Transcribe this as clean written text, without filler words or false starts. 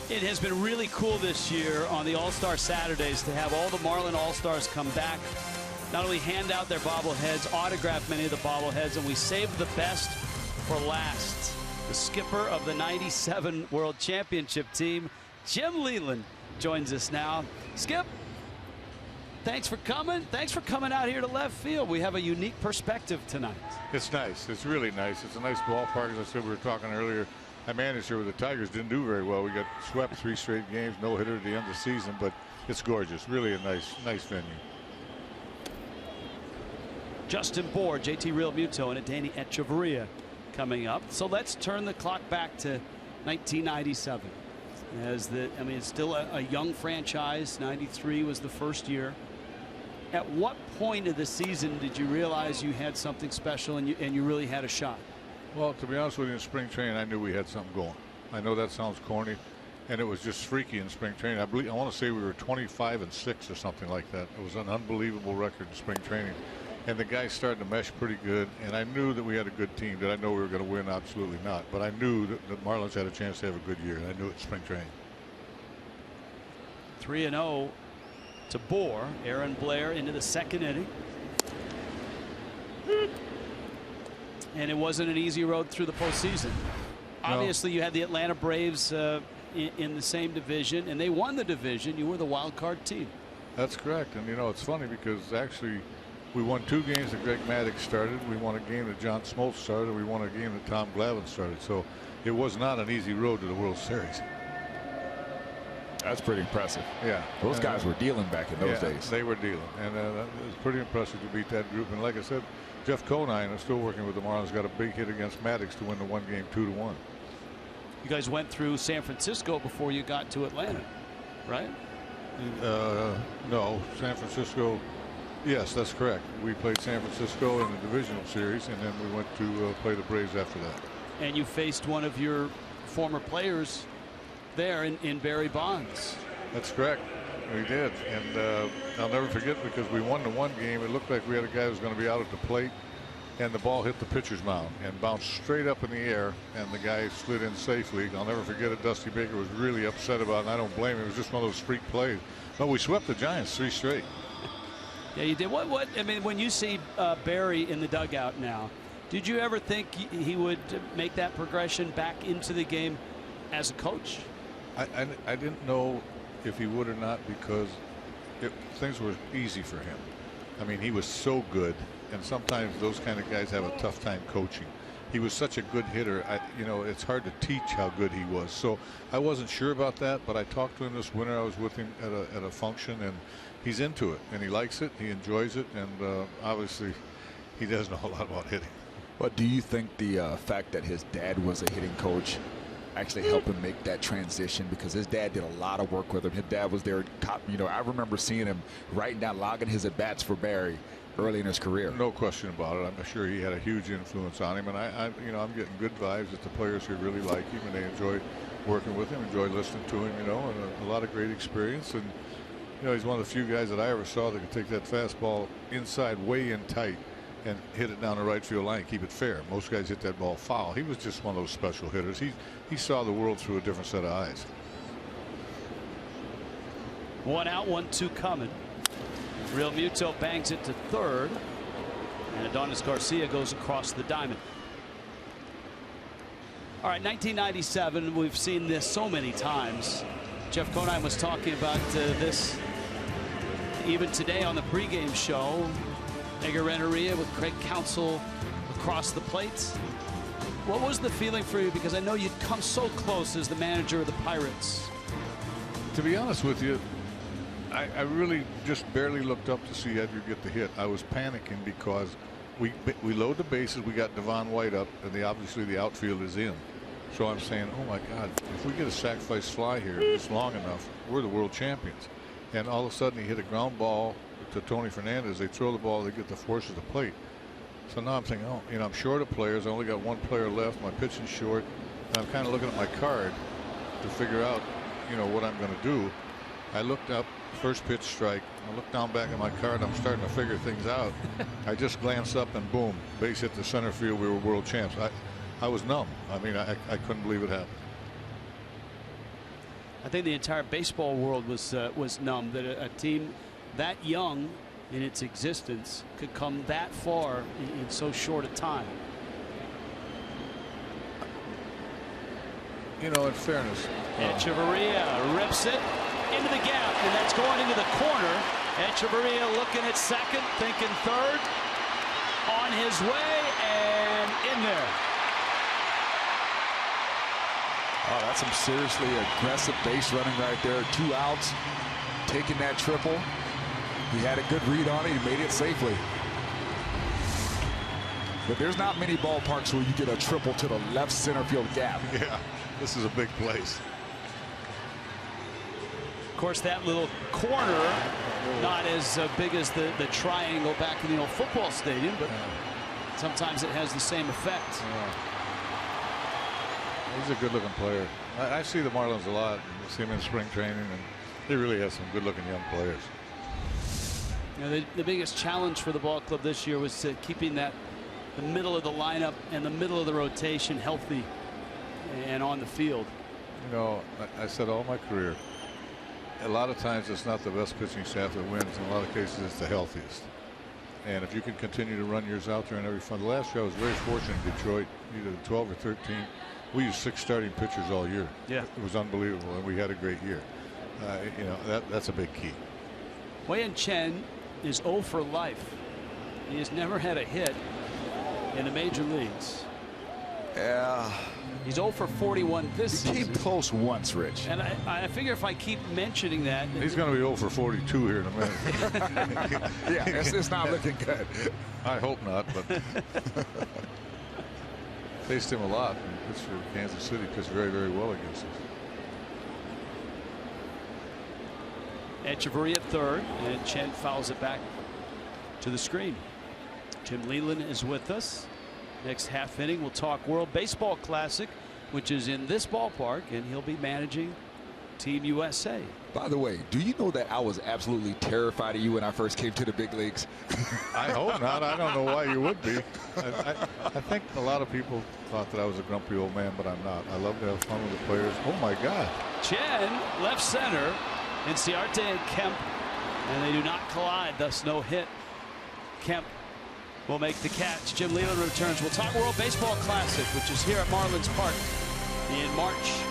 It has been really cool this year on the All-Star Saturdays to have all the Marlin All-Stars come back, not only hand out their bobbleheads, autograph many of the bobbleheads, and we saved the best for last. The skipper of the '97 World Championship team, Jim Leyland, joins us now. Skip, thanks for coming. Thanks for coming out here to left field. We have a unique perspective tonight. It's nice. It's really nice. It's a nice ballpark. As I said, we were talking earlier. I managed here with the Tigers. Didn't do very well. We got swept 3 straight games, no hitter at the end of the season, but it's gorgeous. Really a nice venue. Justin Bour, JT Realmuto, and Danny Echeverria coming up. So let's turn the clock back to 1997. I mean, it's still a young franchise. 93 was the first year. At what point of the season did you realize you had something special and you really had a shot? Well, to be honest with you, in spring training, I knew we had something going. I know that sounds corny, and it was just freaky in spring training. I want to say we were 25-6 or something like that. It was an unbelievable record in spring training, and the guys started to mesh pretty good. And I knew that we had a good team. Did I know we were going to win? Absolutely not. But I knew that the Marlins had a chance to have a good year, and I knew it in spring training. 3-0 to Bour. Aaron Blair into the second inning. And it wasn't an easy road through the postseason. No. Obviously, you had the Atlanta Braves in the same division, and they won the division. You were the wild card team. That's correct. And, you know, it's funny because actually we won 2 games that Greg Maddux started. We won a game that John Smoltz started. We won a game that Tom Glavine started. So it was not an easy road to the World Series. That's pretty impressive. Yeah. Those guys were dealing back in those days. They were dealing. And it was pretty impressive to beat that group. And like I said, Jeff Conine is still working with the Marlins. Got a big hit against Maddux to win the one game 2-1. You guys went through San Francisco before you got to Atlanta, right? No, San Francisco. Yes, that's correct. We played San Francisco in the divisional series, and then we went to play the Braves after that. And you faced one of your former players there in Barry Bonds. That's correct. We did, and I'll never forget because we won the one game. It looked like we had a guy who was going to be out at the plate, and the ball hit the pitcher's mound and bounced straight up in the air, and the guy slid in safely. I'll never forget it. Dusty Baker was really upset about it, and I don't blame him. It was just one of those freak plays. But we swept the Giants 3 straight. Yeah, you did. What I mean, when you see Barry in the dugout now, did you ever think he would make that progression back into the game as a coach? I didn't know if he would or not because things were easy for him. I mean, he was so good, and sometimes those kind of guys have a tough time coaching. He was such a good hitter. You know, it's hard to teach how good he was. So I wasn't sure about that, but I talked to him this winter. I was with him at a function, and he's into it, and he likes it. He enjoys it, and obviously he does know a lot about hitting. But do you think the fact that his dad was a hitting coach actually helped him make that transition? Because his dad did a lot of work with him. His dad was there. You know, I remember seeing him writing down, logging his at-bats for Barry early in his career. No question about it. I'm sure he had a huge influence on him, and I'm getting good vibes that the players here really like him and they enjoy working with him, enjoy listening to him, you know, and a lot of great experience. And you know, he's one of the few guys that I ever saw that could take that fastball inside way in tight and hit it down the right field line, keep it fair. Most guys hit that ball foul. He was just one of those special hitters. He saw the world through a different set of eyes. 1 out, 1-2 coming. Realmuto bangs it to third, and Adonis Garcia goes across the diamond. All right, 1997. We've seen this so many times. Jeff Conine was talking about this even today on the pregame show. Edgar Renteria with Craig Counsell across the plate. What was the feeling for you? Because I know you'd come so close as the manager of the Pirates. To be honest with you, I really just barely looked up to see Edgar get the hit. I was panicking because we load the bases. We got Devon White up, and obviously the outfield is in. So I'm saying, oh my God, if we get a sacrifice fly here just long enough, we're the world champions. And all of a sudden he hit a ground ball to Tony Fernandez. They throw the ball, they get the force of the plate. So now I'm thinking, oh, you know, I'm short of players. I only got 1 player left. My pitching's short. And I'm kind of looking at my card to figure out, you know, what I'm going to do. I looked up, first pitch strike. I looked down back at my card. I'm starting to figure things out. I just glanced up and boom, base hit the center field. We were world champs. I was numb. I mean, I couldn't believe it happened. I think the entire baseball world was numb that a team that young in its existence could come that far in so short a time. You know, in fairness, Echeverria rips it into the gap, and that's going into the corner. Echeverria looking at second, thinking third, on his way, and in there. Oh, that's some seriously aggressive base running right there. 2 outs, taking that triple. He had a good read on it. He made it safely. But there's not many ballparks where you get a triple to the left center field gap. Yeah, this is a big place. Of course, that little corner, not as big as the triangle back in the old football stadium, but sometimes it has the same effect. Yeah. He's a good-looking player. I see the Marlins a lot. I see him in spring training, and they really have some good-looking young players. You know, the biggest challenge for the ball club this year was keeping the middle of the lineup and the middle of the rotation healthy and on the field. You know, I said all my career, a lot of times it's not the best pitching staff that wins. In a lot of cases, it's the healthiest. And if you can continue to run yours out there in every fun. The last year I was very fortunate in Detroit, either 12 or 13. We used 6 starting pitchers all year. Yeah, it was unbelievable, and we had a great year. You know, that's a big key. Wei-Yin Chen is 0 for life. He has never had a hit in the major leagues. Yeah. He's 0 for 41 this season. He came close once, Rich. And I figure if I keep mentioning that. He's going to be 0 for 42 here in a minute. Yeah, it's not looking good. I hope not, but faced him a lot in Pittsburgh, Kansas City, pitched very, very well against us. Echeverria at third, and Chen fouls it back to the screen. Jim Leyland is with us. Next half inning, we'll talk World Baseball Classic, which is in this ballpark, and he'll be managing Team USA. By the way, do you know that I was absolutely terrified of you when I first came to the big leagues? I hope not. I don't know why you would be. I think a lot of people thought that I was a grumpy old man, but I'm not. I love to have fun with the players. Oh, my God. Chen, left center, Inciarte and Kemp, and they do not collide, thus no hit. Kemp will make the catch. Jim Leyland returns. We'll talk World Baseball Classic, which is here at Marlins Park in March.